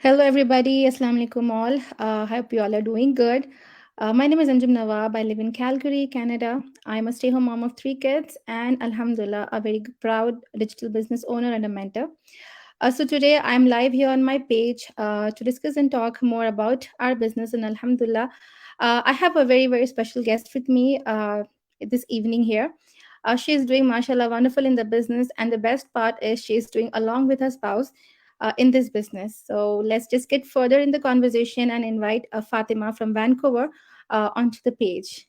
Hello, everybody. Assalamu alaikum all. Hope you all are doing good. My name is Anjum Nawab. I live in Calgary, Canada. I'm a stay home mom of three kids and, Alhamdulillah, a very proud digital business owner and a mentor. So, today I'm live here on my page to discuss and talk more about our business. And, Alhamdulillah, I have a very, very special guest with me this evening here. She is doing, mashallah, wonderful in the business. And the best part is she is doing along with her spouse in this business. So let's just get further in the conversation and invite Fatima from Vancouver onto the page.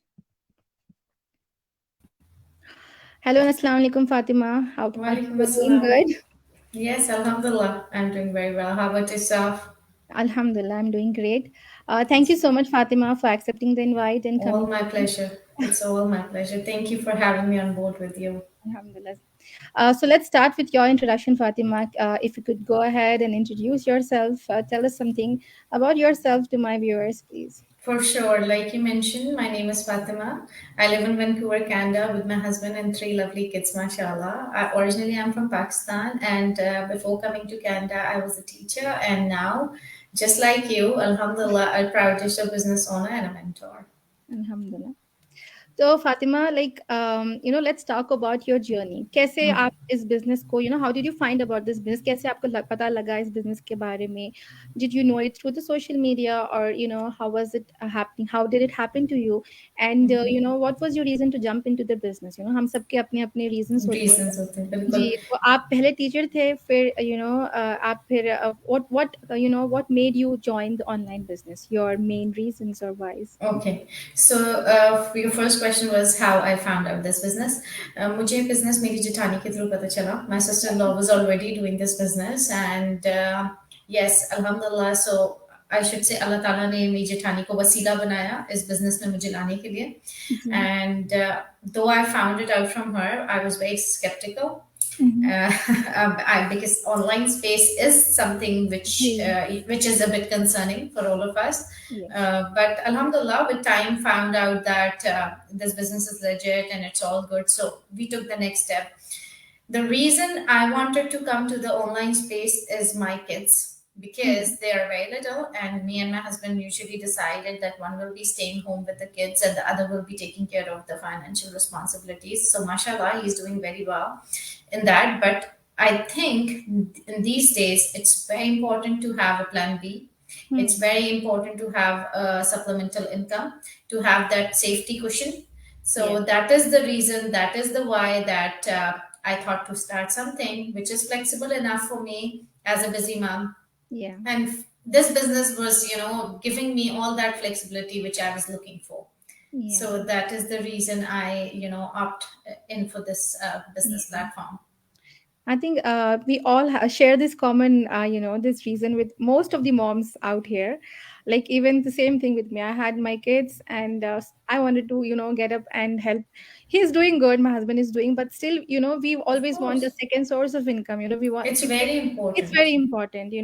Hello and assalamu alaikum, Fatima. How Walaikum you doing? assalam. Good. Yes, Alhamdulillah. I'm doing very well. How about yourself? Alhamdulillah, I'm doing great. Thank you so much, Fatima, for accepting the invite and All coming. my pleasure. It's all my pleasure. Thank you for having me on board with you. Alhamdulillah. So let's start with your introduction, Fatima. If you could go ahead and introduce yourself, tell us something about yourself to my viewers, please. For sure. Like you mentioned, my name is Fatima. I live in Vancouver, Canada with my husband and three lovely kids, mashallah. Originally, I'm from Pakistan, and before coming to Canada, I was a teacher. And now, just like you, Alhamdulillah, a proud digital business owner and a mentor. Alhamdulillah. So Fatima, let's talk about your journey. कैसे आप इस business को, how did you find about this business? कैसे आपको पता लगा इस business के बारे में? Did you know it through the social media, or how was it happening? How did it happen to you? And what was your reason to jump into the business? हम सबके अपने अपने reasons होते हैं. Reasons होते हैं बिल्कुल. जी, तो आप पहले टीचर थे, फिर आप फिर what made you join the online business? Your main reasons or whys? Okay, so your first question was how I found out this business. मुझे business मेरी जेठानी के through पता चला. My sister-in-law was already doing this business, and yes, Alhamdulillah. So I should say Allah Taala ने मेरी जेठानी को वसीला बनाया इस business में मुझे लाने के लिए. जी. And though I found it out from her, I was very skeptical Mhm. because online space is something जी. which is a bit concerning for all of us. Yes. But Alhamdulillah, with time, found out that this business is legit and it's all good. So we took the next step. The reason I wanted to come to the online space is my kids Hmm. because they are very little, and me and my husband usually decided that one will be staying home with the kids and the other will be taking care of the financial responsibilities. So, mashallah, he's doing very well in that. But I think in these days, it's very important to have a plan B. It's Hmm. very important to have a supplemental income, to have that safety cushion. Yes. So that is the reason, that is the why that I thought to start something which is flexible enough for me as a busy mom. Yeah. And this business was, giving me all that flexibility which I was looking for. Yeah. So that is the reason I, opt in for this business Yeah. platform. I think we all share this common, this reason with most of the moms out here. Like even the same thing with me. I had my kids, and I wanted to, get up and help. He's doing good. My husband is doing, but still, we Of always want a course. second source of income. We want It's because very it's important. very important.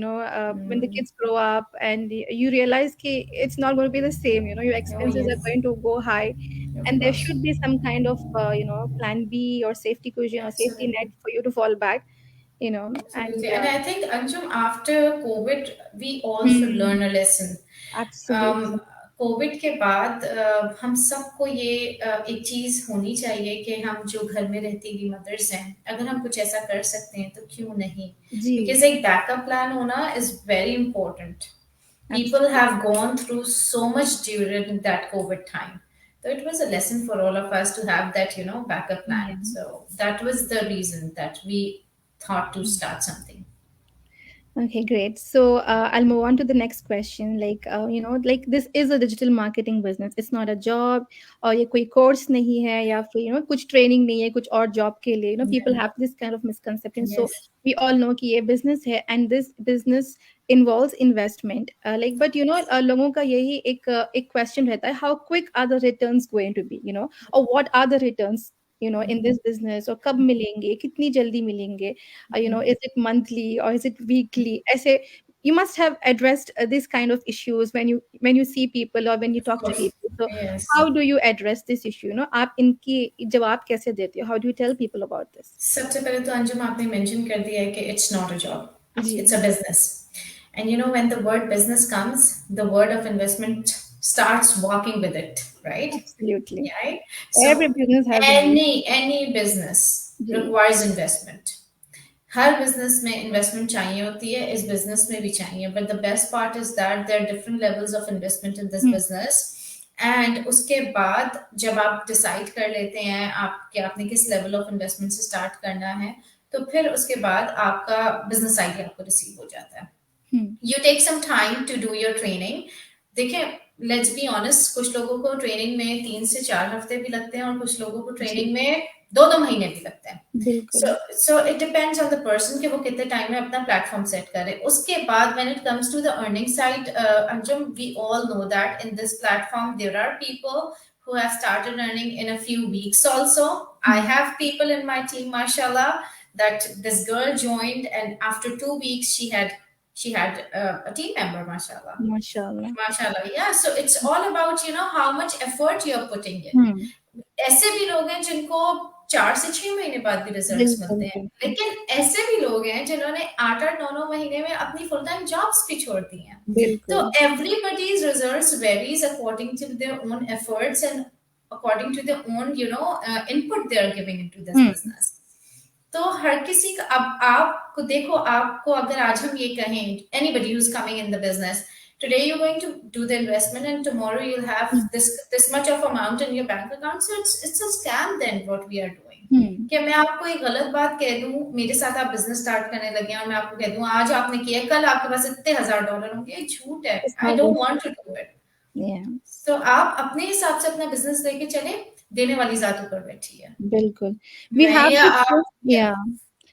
When the kids grow up and you realize that it's not going to be the same. Your Oh, expenses are yes. going to go high, Of and there course. should be some kind of plan B or safety cushion or safety net Absolutely. for you to fall back. And Absolutely. And I think, Anjum, after COVID, we all should hmm, learn a lesson. absolutely. Covid के बाद हम सबको ये एक चीज होनी चाहिए कि हम जो घर में रहती हुई मदर्स हैं अगर हम कुछ ऐसा कर सकते हैं तो क्यों नहीं जी, बिकॉज एक बैकअप प्लान होना is very important people absolutely. have gone through so much during that covid time so it was a lesson for all of us to have that backup Yeah. plan so that was the reason that we thought to start something. Okay, great. So I'll move on to the next question. Like this is a digital marketing business. It's not a job, or ये कोई course नहीं है या फिर कुछ training नहीं है कुछ और job के लिए. People Yeah. have this kind of misconception. So Yes. we all know कि ये business है, and this business involves investment. But लोगों का यही एक question रहता है, how quick are the returns going to be? Or what are the returns? In this business, or कब मिलेंगे, कितनी जल्दी मिलेंगे? Is it monthly or is it weekly? I say you must have addressed this kind of issues when you see people or when you Of talk to course. people. So Yes. how do you address this issue? आप इनकी जवाब कैसे देते हो? How do you tell people about this? सबसे पहले तो अंजुम आपने मेंशन कर दिया है कि इट्स नॉट अ जॉब, जी. It's a business. And you know, when the word business comes, the word of investment starts walking with it, right? Absolutely. Yeah, right? Every So business has a business. any business जी, requires investment. हर business में investment चाहिए होती है, इस business में भी चाहिए, but the best part is that there are different levels of investment in this hmm, business. And उसके बाद जब आप डिसाइड कर लेते हैं आप कि आपने किस लेवल ऑफ इन्वेस्टमेंट से स्टार्ट करना है, तो फिर उसके बाद आपका बिजनेस आइडिया आपको रिसीव हो जाता है। Hmm, you take some time to do your training. देखिए, लेट्स बी ऑनेस्ट, कुछ लोगों को ट्रेनिंग में 3 से 4 हफ्ते भी लगते हैं और कुछ लोगों को जी, ट्रेनिंग में 2-2 महीने भी लगते हैं। बिल्कुल। So it depends on the person कि वो कितने टाइम में अपना प्लेटफॉर्म सेट करे। उसके बाद when it comes to the earning side, Anjum, we all know that in this platform there are people who have started earning in a few weeks also. I hmm, have people in my team, mashallah, that this girl joined and after 2 weeks she had a team member, mashallah. माशाल्लाह। Mashallah, yeah. So it's all about, you know, how much effort you're putting in. हम्म, ऐसे भी लोग हैं जिनको 4 से 6 महीने बाद भी रिजल्ट्स बिल्कुल, मिलते हैं, बिल्कुल, लेकिन ऐसे भी लोग हैं जिन्होंने 8-8 9 9 महीने में अपनी फुल टाइम जॉब्स भी छोड़ दी हैं। तो बिल्कुल। Everybody's results varies according to their own efforts and according to their own, you know, input they are giving into this hmm, business. तो हर किसी का, अब आपको देखो, आपको अगर आज हम ये कहें, anybody who's coming in the business, today you're going to do the investment and tomorrow you'll have hmm, this much of amount in your bank account, so it's a scam then what we are doing। हम्म, कि मैं आपको एक गलत बात कह दूं, मेरे साथ आप बिजनेस स्टार्ट करने लगे हैं और मैं आपको कह दूं आज आपने किया, कल आपके पास इतने $1000 होंगे, ये झूठ है। it's I not don't going want to do it. to, yeah, तो आप अपने हिसाब से अपना बिजनेस लेके चले, देने वाली जात ऊपर बैठी है। बिल्कुल। वी मैं हैव या टू, आप, या या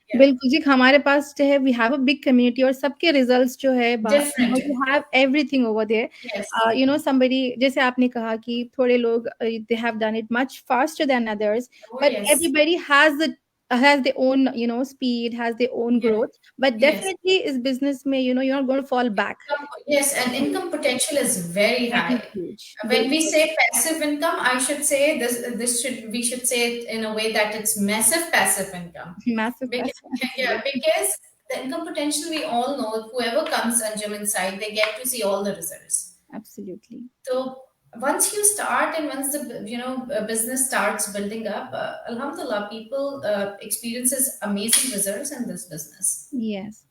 या बिल्कुल जी, हमारे पास जो है we have a big community और सबके रिजल्ट्स जो है डिफरेंट है। We have everything over there. Yes, somebody जैसे आपने कहा कि थोड़े लोग they have done it much faster than others, oh but yes, everybody has their own speed, has their own yes, growth, but yes. definitely is business में you're not going to fall back. Yes, and income potential is very Very high. huge, When we बिल्कुल। say passive income, I should say this should we should say it in a way that it's massive passive income. Massive Because, passive, yeah, absolutely, because the income potential, we all know, whoever comes and jump inside, they get to see all the results. absolutely. So once you start and once the, you know, business starts building up, alhamdulillah, people experiences amazing results in this business. Yes.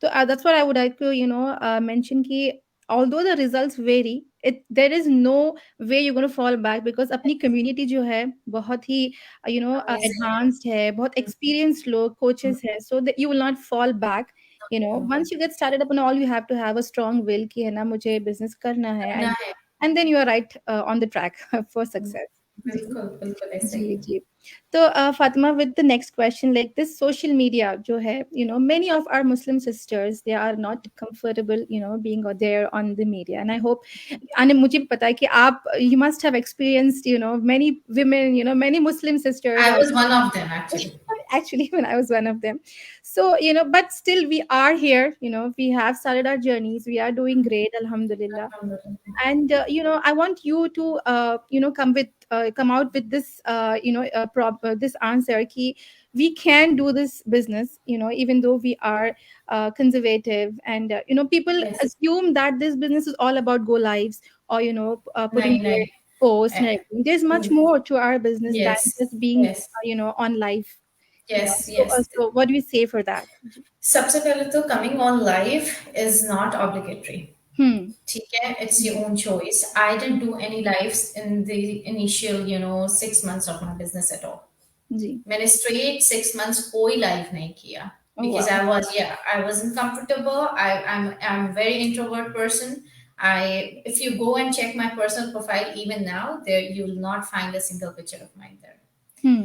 So that's what I would like to, mention कि although the results vary, there is no way you're going to fall back because अपनी community जो है बहुत ही Amazing. advanced है, बहुत experienced लोग coaches है, so that you will not fall back. Once you get started up and all, you have to have a strong will कि है ना मुझे business करना है, करना है। and then you are right on the track for success. जी। बिल्कुल, बिल्कुल ऐसा ही जी, है। जी। So, Fatima, with the next question, like this social media, जो है, many of our Muslim sisters, they are not comfortable, being out there on the media. And I hope, and मुझे भी पता है कि आप, you must have experienced, many women, many Muslim sisters I out was one of them actually. actually when I was one of them. So, but still we are here, we have started our journeys. We are doing great, Alhamdulillah. Alhamdulillah. And I want you to come out with this this answer ki we can do this business, even though we are conservative, and people Yes. assume that this business is all about go lives, or putting नहीं, their नहीं. posts and Eh, everything. There's much mm, more to our business than Yes. just being Yes. on live. Yes. So, Yes. so what do you say for that? सबसे पहले तो coming on live is not obligatory. Hmm. ठीक है, it's your own choice. I didn't do any lives in the initial, you know, 6 months of my business at all. जी। मैंने straight 6 months कोई live नहीं किया Oh because wow. I wasn't comfortable. I'm a very introvert person. If you go and check my personal profile even now, there you will not find a single picture of mine there. Hmm.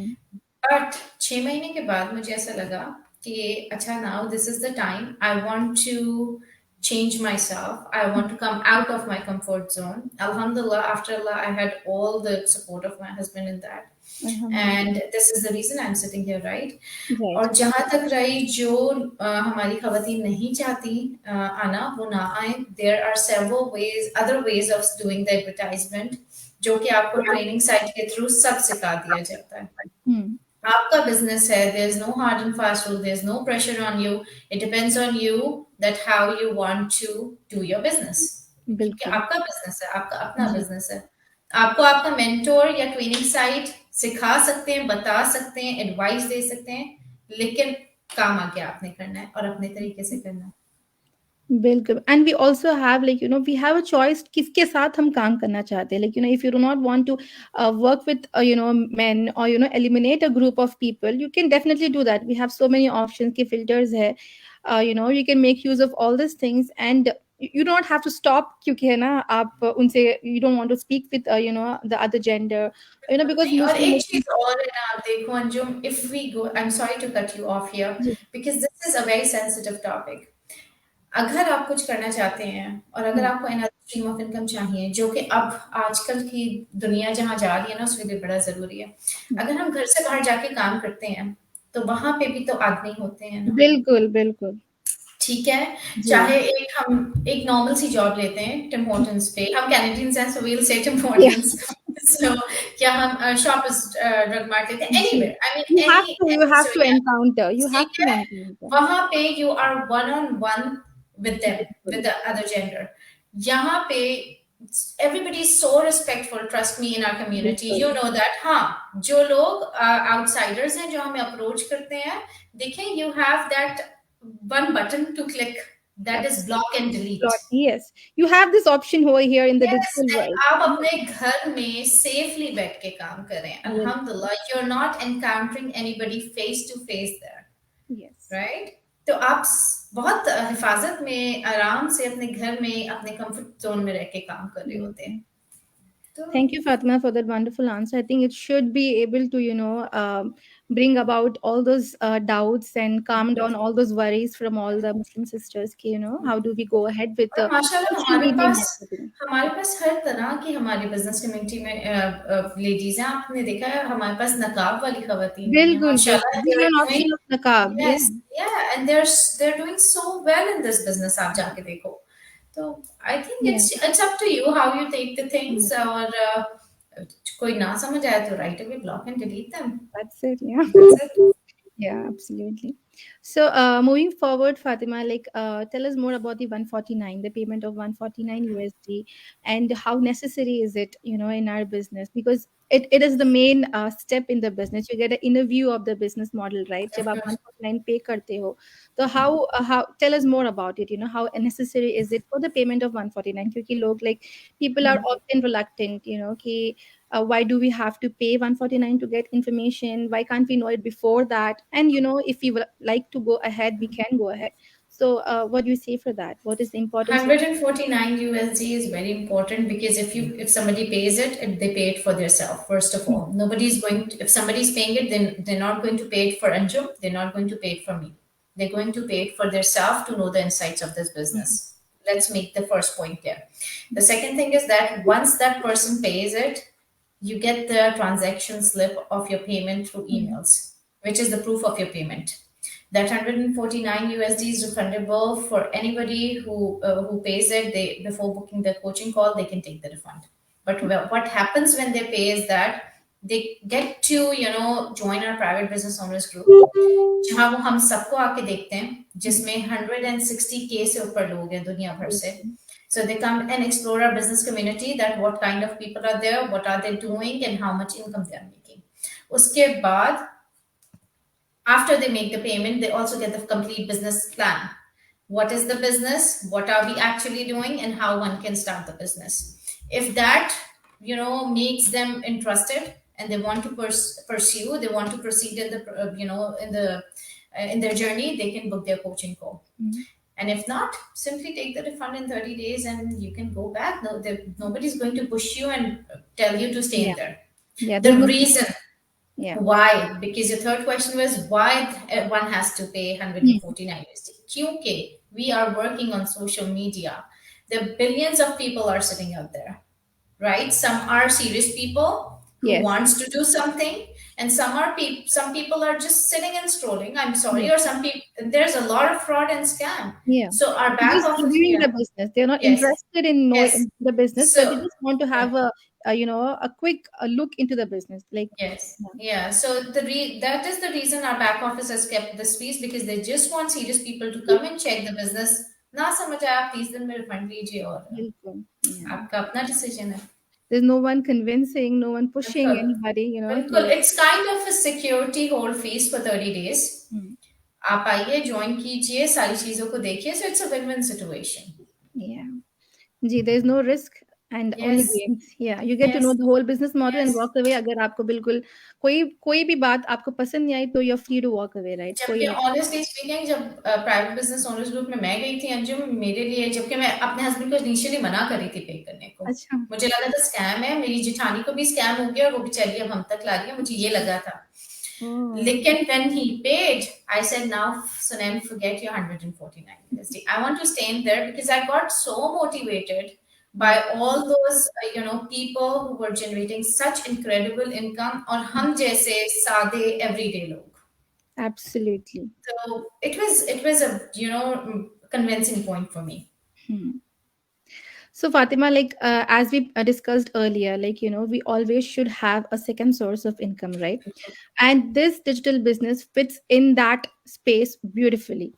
बट 6 महीने के बाद मुझे ऐसा लगा कि अच्छा, now this is the time I want to change myself. I want to come out of my comfort zone. Alhamdulillah, after Allah, I had all the support of my husband in that. Alhamdulillah. And this is the reason I'm sitting here, right? Right. और जहां तक रही जो हमारी खवातीन नहीं चाहती आना, वो ना आए। There are several ways, other ways of doing the advertisement, जो कि आपको ट्रेनिंग साइट के थ्रू सब सिखा दिया जाता है। Hmm. आपका business है, there's no hard and fast rule, there's no pressure on you. It depends on you that how you want to do your business. क्योंकि बिल्कुल। आपका business है, आपका अपना जी। business है। आपको आपका mentor या training site सिखा सकते हैं, बता सकते हैं, advice दे सकते हैं, लेकिन काम आगे आपने करना है और अपने तरीके से करना है। बिल्कुल, and we also have like we have a choice किसके साथ हम काम करना चाहते हैं, like if you do not want to work with men और eliminate a group of people, you can definitely do that. We have so many options के filters है, you can make use of all this things, and you don't have to stop क्योंकि है ना आप उनसे you don't want to speak with the other gender, because नहीं, और Muslim एक Muslim चीज और है ना, आप देखो Anjum, if we go, I am sorry to cut you off here जी। Because this is a very sensitive topic. अगर आप कुछ करना चाहते हैं और अगर हम्म, आपको अनदर स्ट्रीम ऑफ इनकम चाहिए, जो कि अब आजकल की दुनिया जहाँ जा रही है ना, उसके लिए बड़ा जरूरी है। हम्म, अगर हम घर से बाहर जाके काम करते हैं, तो वहां पे भी तो आदमी होते हैं ना। बिल्कुल बिल्कुल। ठीक है, जी। चाहे एक हम एक नॉर्मल सी जॉब लेते हैं टिम हॉर्टन्स पे, हम कैनेडियंस हैं so we'll say Tim Yeah. Hortons. So क्या हम शॉपिस्ट ड्रग मार्ट लेते हैं, जी। Anywhere, I mean any You any, have so to yeah, encounter, you have ठीक to है, encounter. वहां पे you are one on one with them, बिल्कुल, विद द अदर जेंडर। यहाँ पे everybody is so respectful, trust me, in our community, बिल्कुल। you know that। हाँ, जो लोग outsiders हैं जो हमें approach करते हैं, देखें, you have that one button to click, that is Absolutely. block and delete। Lot, yes. You have this option over here in the Yes, digital and world. आप Yes, अपने घर में safely बैठ के काम करें, yes, अल्हम्दुलिल्लाह, you're not encountering anybody face to face there, yes. Right. तो आप बहुत हिफाजत में आराम से अपने घर में अपने कंफर्ट जोन में रह के काम कर रहे होते हैं। बिल्कुल। तो Thank you, Fatima, for that wonderful answer. I think it should be able to, bring about all those doubts and calm down all those worries from all the Muslim sisters. How do we go ahead with और the माशाल्लाह social media marketing? हमारे पास हर तरह की हमारी business community में ladies हैं। आपने देखा है हमारे पास नकाब वाली खवातीन भी हैं Bilkul, माशाल्लाह, bilkul. We they have are an doing, option of nakab. Yeah, yes, yeah, and they are doing so well in this business, आप जाके देखो। तो I think yeah, it's up to you how you take the yeah. Things. और कोई ना समझ आए तो right away block and delete them, That's it. Yeah. That's it. Yeah, absolutely. So, moving forward, Fatima, tell us more about the 149, the payment of 149 USD, and how necessary is it, in our business? Because it is the main step in the business. You get an inner view of the business model, right? जब आप 149 pay करते हो, तो how tell us more about it. How necessary is it for the payment of 149? क्योंकि लोग people are often reluctant, कि why do we have to pay 149 to get information? Why can't we know it before that? And if we would like to go ahead, we can go ahead. So what do you say for that? What is the importance of 149 USD is very important because if somebody pays it, they pay it for themselves first of all. Nobody's going to, if somebody's paying it, then they're not going to pay it for Anjum. They're not going to pay it for me. They're going to pay it for themselves to know the insights of this Mhm. business. Let's make the first point there. The second thing is that once that person pays it, you get the transaction slip of your payment through Mhm. emails, which is the proof of your payment. That 149 USD is refundable for anybody who pays it. They, before booking the coaching call, they can take the refund. But what happens when they pay is that they get to join our private business owners group, जहाँ वो हम सबको आके देखते हैं, Mhm. जिसमें 160K से ऊपर लोग हैं दुनिया भर से। So they come and explore our business community, that what kind of people are there, what are they doing, and how much income they are making. उसके बाद, after they make the payment, they also get the complete business plan. What is the business? What are we actually doing? And how one can start the business. If that, makes them interested and they want to pursue, they want to proceed in the, in their journey, they can book their coaching call. Mhm. And if not, simply take the refund in 30 days and you can go back. No, nobody's going to push you and tell you to stay in Yeah, there. yeah. There's The no. reason Yeah. why, because your third question was why one has to pay Mhm. 149 USD. Kyunki we are working on social media. The billions of people are sitting out there, right? Some are serious people who Yes. wants to do something, and some people are just sitting and scrolling. I'm Yeah. sorry, or some people, there's a lot of fraud and scam. Yeah. So our They're back just office, doing yeah, the business. They're not yes, interested in knowing yes. the business, but they So just want to yeah. have a a quick look into the business, like Yes. yeah, Yeah. So that is the reason our back office has kept this fees, because they just want serious people to come and check the business. ना समझ आया आप 30 दिन में refund लीजिए, और बिल्कुल, yeah. आपका अपना डिसीजन है. There's no one convincing, no one pushing बिल्कुल. anybody, बिल्कुल. to. It's kind of a security hold fees for 30 days. Hmm. आप आइए, ज्वाइन कीजिए, सारी चीजों को देखिए. So it's a win-win situation. Yeah. Ji, there is no risk and only Yes. gains. Yeah, you get to know Yes. the whole business model and Yes. walk away. अगर आपको बिल्कुल कोई कोई भी बात आपको पसंद नहीं आई तो you're free to walk away, right? जबकि कोई ऑनेस्टली स्पीकिंग, जब प्राइवेट बिजनेस ओनर्स ग्रुप में मैं गई थी अंजुम, मेरे लिए, जबकि मैं अपने हस्बैंड को इनिशियली मना करी थी पे करने को, अच्छा। मुझे लगा था स्कैम है, मेरी जेठानी को भी स्कैम हो गया और वो बेचारी अब हम तक ला रही है, मुझे ये लगा था. ओह! लेकिन when he paid, I said, now, Sunaim, forget your 149 USD. I want to stay in there because I got so motivated by hmm, all those, people who were generating such incredible income, और हुँ, हम जैसे सादे everyday लोग. Absolutely. So it was a convincing point for me. Hmm. So Fatima, like as we discussed earlier, like we always should have a second source of income, right? And this digital business fits in that space beautifully,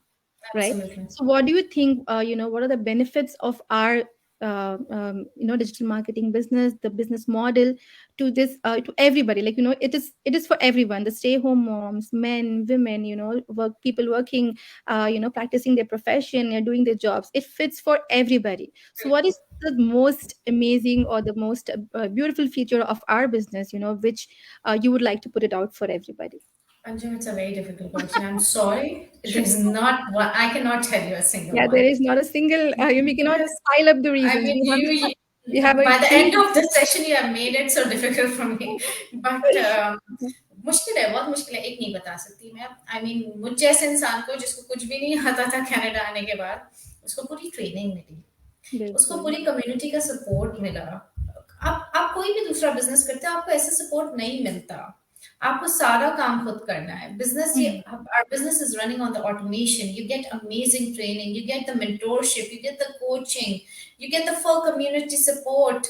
right? Absolutely. So what do you think, what are the benefits of our digital marketing business, the business model, to this to everybody, like it is for everyone, the stay home moms, men, women, work people working, practicing their profession, doing their jobs. It fits for everybody. So what is the most amazing or the most beautiful feature of our business, which you would like to put it out for everybody? Anjum, it's a very difficult question. I'm sorry. Sure. There's not one. I cannot tell you a single Yeah, there one. is not a single, we cannot Yes. pile up the I reasons. mean, We have a by the end huge. of the session, you have made it so difficult for me. But मुश्किल है, बहुत मुश्किल है. एक नहीं बता सकती मैं. I mean, मुझ जैसे इंसान को जिसको कुछ भी नहीं आता था कनाडा आने के बाद, उसको पूरी ट्रेनिंग मिली, उसको बिल्कुल। पूरी कम्युनिटी का सपोर्ट मिला. आप कोई भी दूसरा बिजनेस करते हैं, आपको ऐसा सपोर्ट नहीं मिलता. आपको सारा काम खुद करना है. बिजनेस, ये हुँ, our business is running on the automation. You get amazing training, you get the mentorship, you get the coaching, you get the full community support.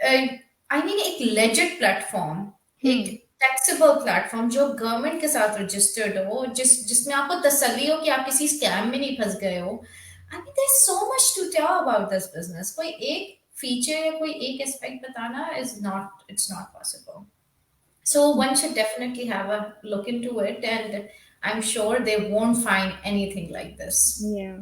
uh, I mean, एक legit platform, एक हुँ, taxable platform जो government के साथ registered हो, जिसमें आपको तसल्ली हो कि आप किसी स्कैम में नहीं फंस गए हो. I mean, there is so much to tell about this business. कोई एक फीचर या कोई एक एस्पेक्ट बताना is not, it's not possible. So one should definitely have a look into it, and I'm sure they won't find anything like this. yeah.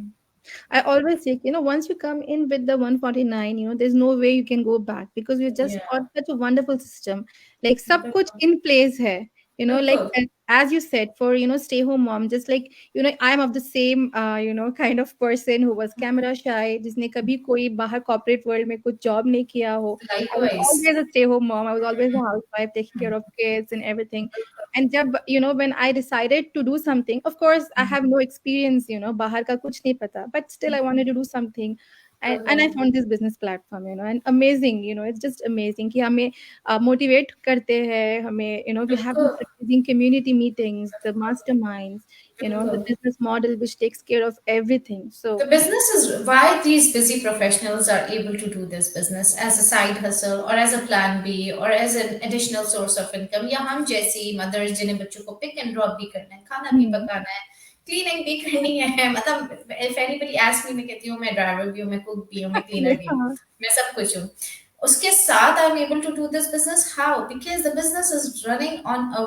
I always say, once you come in with the 149, there's no way you can go back because we just Yeah, got such a wonderful system. Like, sab kuch बिल्कुल. in place hai. Like बिल्कुल. as you said, for stay home mom, just like I'm of the same kind of person who was camera shy, जिसने कभी कोई बाहर corporate world में कुछ job नहीं किया हो. I was Likewise. always a stay home mom. I was always a housewife taking care of kids and everything. And jab, when I decided to do something, of course I have no experience, bahar ka kuch nahi pata, but still I wanted to do something. And I बिल्कुल. found this business platform, and amazing, it's just amazing कि हमें motivate करते हैं हमें, we have बिल्कुल. these amazing community meetings, the masterminds, the बिल्कुल. business model which takes care of everything. So The business is why these busy professionals are able to do this business as a side hustle or as a plan B or as an additional source of income. या हम जैसी mothers जिन्हें बच्चों को pick and drop भी करना है, खाना भी hmm. पकाना है, cleaning भी करनी है. मतलब if anybody asks me, मैं कहती हूँ मैं driver भी हूँ, मैं cook भी हूँ, मैं cleaner भी हूँ, हाँ, मैं सब कुछ हूँ. उसके साथ I'm able to do this business. How? Because the business is running on a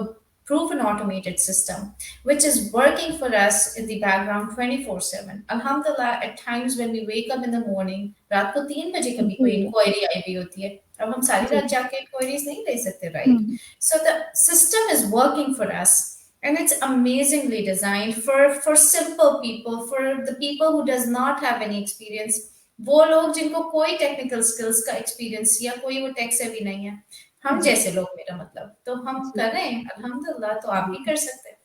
proven automated system, which is working for us in the background 24/7. Alhamdulillah, at times when we wake up in the morning, रात को 3 बजे कभी कोई जी inquiry आई हुई होती है. अब हम सारी जी रात जाके इंक्वायरीज नहीं ले सकते, right? Hmm, So the system is working for us, and it's amazingly designed for simple people, for the people who does not have any experience. वो लोग जिनको कोई टेक्निकल स्किल्स का एक्सपीरियंस या कोई वो टेक से भी नहीं है, हम जी जैसे लोग, मेरा मतलब, तो हम जी करें अल्हम्दुलिल्लाह, तो आप भी जी कर सकते हैं.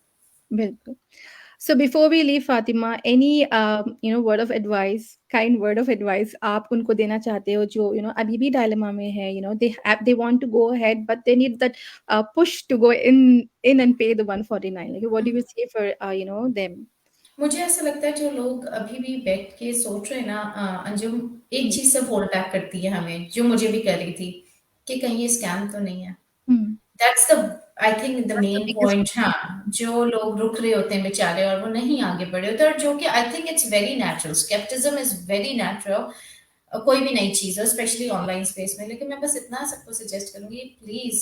बिल्कुल. So before we leave, Fatima, any word of advice, kind word of advice आप उनको देना चाहते हो जो अभी भी dilemma में है, they want to go ahead but they need that push to go in and pay the 149. Like, what do you say for them? मुझे ऐसा लगता है जो लोग अभी भी बैठ के सोच रहे हैं ना, अंजुम, एक Hmm. चीज से होल्ड बैक करती है हमें, जो मुझे भी कर रही थी. कि कहीं ये स्कैम तो नहीं है। Hmm. That's the, I think the That's the main biggest point. concern. हाँ, जो लोग रुक रहे होते हैं बेचारे और वो नहीं आगे बढ़े होते, और जो कि I think it's very natural, skepticism is very natural कोई भी नई चीज हो, स्पेशली ऑनलाइन स्पेस में। लेकिन मैं बस इतना सबको सजेस्ट करूंगी, प्लीज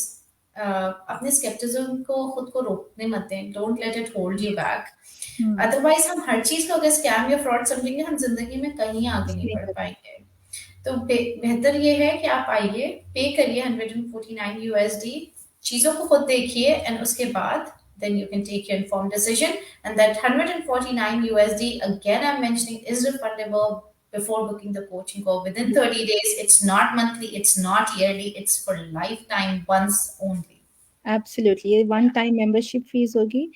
अपने स्केप्टिज्म को खुद को रोकने मत दें, don't let it hold you back. Hmm. Otherwise हम हर चीज को अगर स्कैम या फ्रॉड समझेंगे, हम जिंदगी में कहीं आगे कुछ नहीं नहीं बढ़ कर पाएंगे। पाएंगे। तो बेहतर ये है कि आप आइए, पे करिए 149 USD, चीजों को खुद देखिए, एंड उसके बाद then you can take your informed decision. And that 149 USD, again I'm mentioning, is refundable before booking the coaching call within 30 days. It's not monthly, it's not yearly, it's for lifetime, once only. Absolutely, ये one time membership fees होगी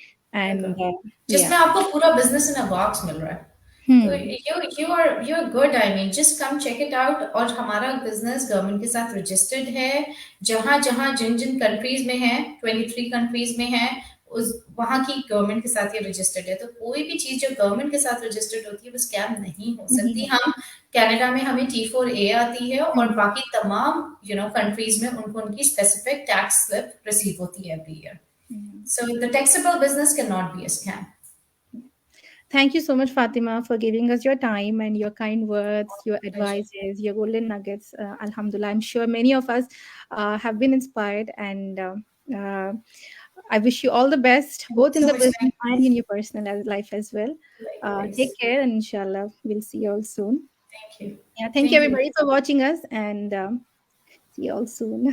and बिल्कुल, yeah. जिसमें आपको पूरा business in a box मिल रहा है। तो Hmm. You are good, I mean just come check it out. और हमारा बिजनेस गवर्नमेंट के साथ रजिस्टर्ड है, जहां जहां जिन जिन कंट्रीज में है, 23 कंट्रीज में है, उस वहां की गवर्नमेंट के साथ ये रजिस्टर्ड है। तो कोई भी चीज जो गवर्नमेंट के साथ रजिस्टर्ड होती है वो स्कैम नहीं हो नहीं सकती। हो हम कनाडा में हमें T4A आती है, और सकती। बाकी तमाम कंट्रीज में उनको उनकी स्पेसिफिक टैक्स स्लिप रिसीव होती है every year. Hmm. So the taxable business cannot be a scam. Thank you so much, Fatima, for giving us your time and your kind words, your Pleasure. advices, your golden nuggets. Alhamdulillah, I'm sure many of us have been inspired, and uh, I wish you all the best, Thank both you in so the much, business man. and in your personal life as well. Take Likewise. care, and inshallah, we'll see you all soon. Thank you. Yeah, thank you Thank you. everybody for watching us, and see you all soon.